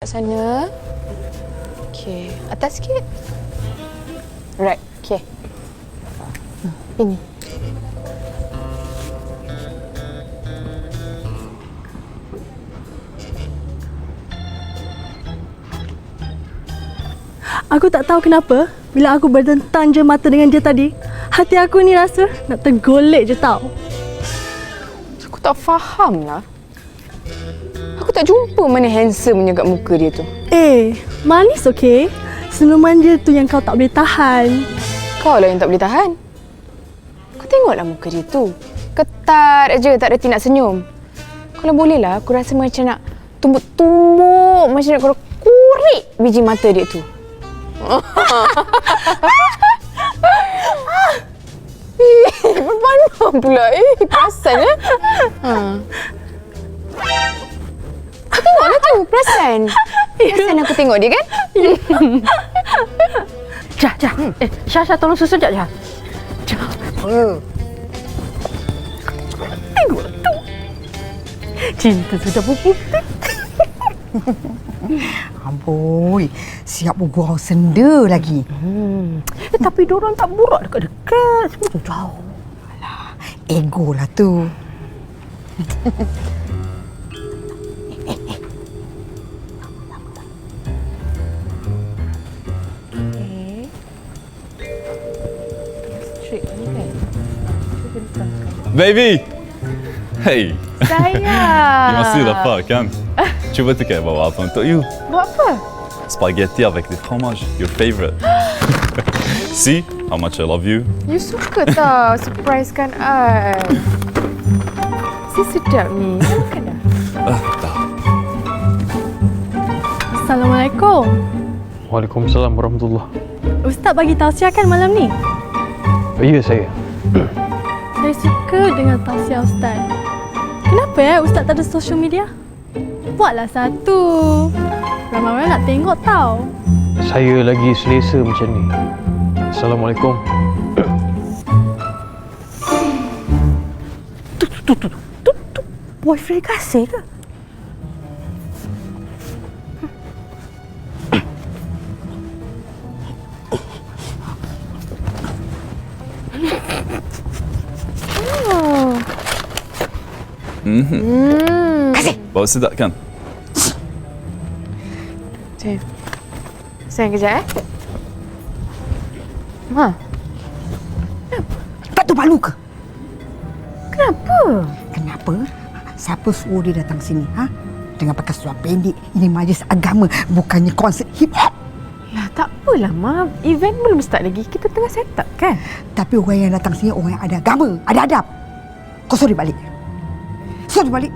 Kat sana. Okey, atas sikit. Right, okey. Ini. Aku tak tahu kenapa bila aku berdentang je mata dengan dia tadi, hati aku ni rasa nak tergolek je tau. Aku tak faham lah. Aku tak jumpa mana handsome-nya kat muka dia tu. Manis okey. Senyuman dia tu yang kau tak boleh tahan. Kau lah yang tak boleh tahan. Kau tengoklah muka dia tu. Ketat aja, tak reti nak senyum. Kalau boleh lah, aku rasa macam nak tumbuk-tumbuk, macam nak kurik biji mata dia tu. Berpandang pula. Perasan ya? Kau tengoklah tu, perasan. Perasan aku tengok dia kan? Jah. Syah, tolong susun Jah. Jah. Tengok tu. Cinta sudah berputih. Amboi, siap bergurau senda lagi. Tapi diorang tak borak dekat-dekat. Semua jauh. Alah, ego lah tu. Baby! Hey! Sayang. Masih lapar kan? Cuba tukar bawa apa untuk you. Buat apa? Spaghetti avec des fromages, your favorite. See how much I love you? You suka tak surprisekan I? Si sedap ni. Makan dah. Dah. Assalamualaikum. Waalaikumsalam warahmatullahi. Ustaz bagi tausiah kan malam ni? Ya, saya. Saya suka dengan tausiah Ustaz. Kenapa Ustaz tak ada social media? Buatlah satu. Ramai orang nak tengok tau. Saya lagi selesa macam ni. Assalamualaikum. Tu. Boyfriend kasih ke? Kasih. Bawa sedap kan? Sayang kejap Ma. Tak tu malu ke? Kenapa? Kenapa? Siapa suruh dia datang sini? Dengan pakai seluar pendek. Ini majlis agama, bukannya konsert hip hop. Lah tak apalah Ma. Event belum start lagi. Kita tengah set up kan? Tapi orang yang datang sini orang yang ada agama, ada adab. Kau suruh dia balik. Suruh dia balik.